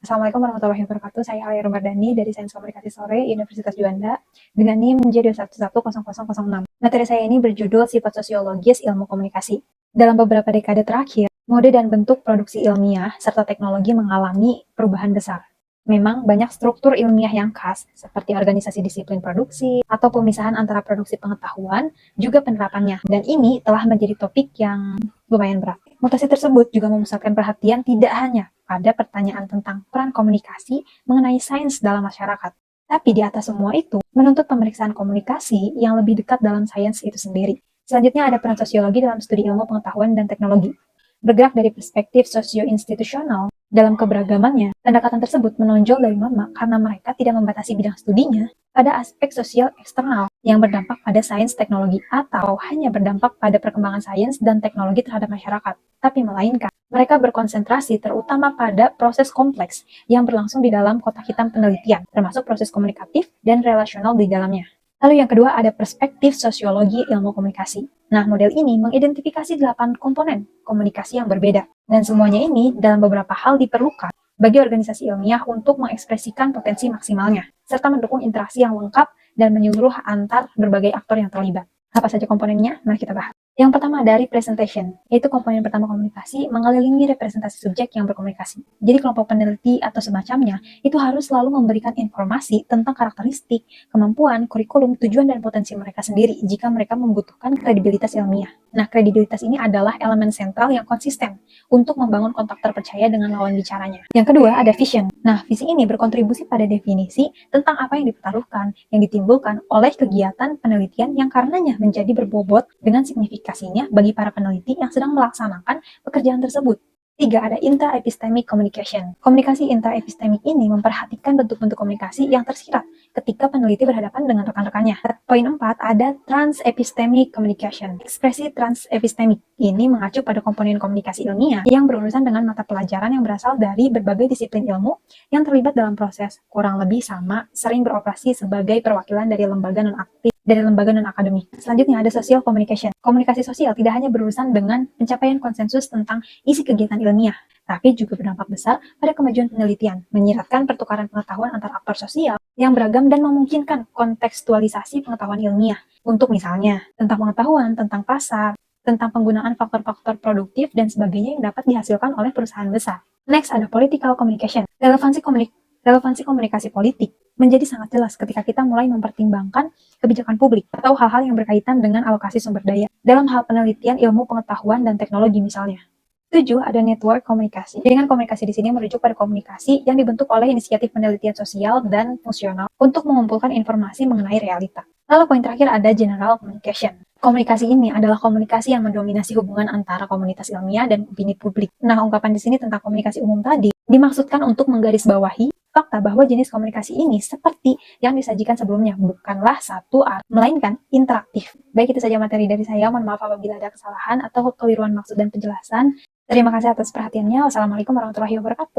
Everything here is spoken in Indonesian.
Assalamualaikum warahmatullahi wabarakatuh. Saya Alia Rumardani dari Sains Komunikasi Sore, Universitas Juanda, dengan NIM J2110006. Materi saya ini berjudul Sifat Sosiologis Ilmu Komunikasi. Dalam beberapa dekade terakhir, mode dan bentuk produksi ilmiah serta teknologi mengalami perubahan besar. Memang banyak struktur ilmiah yang khas, seperti organisasi disiplin produksi, atau pemisahan antara produksi pengetahuan, juga penerapannya. Dan ini telah menjadi topik yang lumayan berat. Mutasi tersebut juga memusatkan perhatian tidak hanya pada pertanyaan tentang peran komunikasi mengenai sains dalam masyarakat. Tapi di atas semua itu, menuntut pemeriksaan komunikasi yang lebih dekat dalam sains itu sendiri. Selanjutnya ada peran sosiologi dalam studi ilmu pengetahuan dan teknologi. Bergerak dari perspektif sosio-institusional dalam keberagamannya, pendekatan tersebut menonjol dari norma karena mereka tidak membatasi bidang studinya pada aspek sosial eksternal yang berdampak pada sains teknologi atau hanya berdampak pada perkembangan sains dan teknologi terhadap masyarakat, tapi melainkan mereka berkonsentrasi terutama pada proses kompleks yang berlangsung di dalam kotak hitam penelitian, termasuk proses komunikatif dan relasional di dalamnya. Lalu yang kedua ada perspektif sosiologi ilmu komunikasi. Nah, model ini mengidentifikasi 8 komponen komunikasi yang berbeda. Dan semuanya ini dalam beberapa hal diperlukan bagi organisasi ilmiah untuk mengekspresikan potensi maksimalnya, serta mendukung interaksi yang lengkap dan menyeluruh antar berbagai aktor yang terlibat. Apa saja komponennya? Mari kita bahas. Yang pertama ada representation, yaitu komponen pertama komunikasi mengelilingi representasi subjek yang berkomunikasi. Jadi kelompok peneliti atau semacamnya itu harus selalu memberikan informasi tentang karakteristik, kemampuan, kurikulum, tujuan, dan potensi mereka sendiri jika mereka membutuhkan kredibilitas ilmiah. Nah, kredibilitas ini adalah elemen sentral yang konsisten untuk membangun kontak terpercaya dengan lawan bicaranya. Yang kedua ada vision. Nah, visi ini berkontribusi pada definisi tentang apa yang dipertaruhkan, yang ditimbulkan oleh kegiatan penelitian yang karenanya menjadi berbobot dengan signifikasinya bagi para peneliti yang sedang melaksanakan pekerjaan tersebut. 3. Ada intra-epistemic communication. Komunikasi intra-epistemic ini memperhatikan bentuk-bentuk komunikasi yang tersirat ketika peneliti berhadapan dengan rekan-rekannya. Poin 4. Ada trans-epistemic communication. Ekspresi trans-epistemic ini mengacu pada komponen komunikasi ilmiah yang berurusan dengan mata pelajaran yang berasal dari berbagai disiplin ilmu yang terlibat dalam proses, kurang lebih sama, sering beroperasi sebagai perwakilan dari lembaga non-aktif dari lembaga non-akademik. Selanjutnya ada social communication. Komunikasi sosial tidak hanya berurusan dengan pencapaian konsensus tentang isi kegiatan ilmiah, tapi juga berdampak besar pada kemajuan penelitian, menyiratkan pertukaran pengetahuan antar aktor sosial yang beragam dan memungkinkan kontekstualisasi pengetahuan ilmiah untuk misalnya tentang pengetahuan, tentang pasar, tentang penggunaan faktor-faktor produktif dan sebagainya yang dapat dihasilkan oleh perusahaan besar. Next ada political communication. Relevansi komunikasi politik menjadi sangat jelas ketika kita mulai mempertimbangkan kebijakan publik atau hal-hal yang berkaitan dengan alokasi sumber daya dalam hal penelitian ilmu pengetahuan dan teknologi misalnya. 7. Ada network komunikasi. Jaringan komunikasi di sini merujuk pada komunikasi yang dibentuk oleh inisiatif penelitian sosial dan fungsional untuk mengumpulkan informasi mengenai realita. Lalu poin terakhir ada general communication. Komunikasi ini adalah komunikasi yang mendominasi hubungan antara komunitas ilmiah dan opini publik. Nah, ungkapan di sini tentang komunikasi umum tadi dimaksudkan untuk menggarisbawahi fakta bahwa jenis komunikasi ini seperti yang disajikan sebelumnya bukanlah satu arah, melainkan interaktif. Baik, itu saja materi dari saya. Mohon maaf apabila ada kesalahan atau kekeliruan maksud dan penjelasan. Terima kasih atas perhatiannya. Wassalamualaikum warahmatullahi wabarakatuh.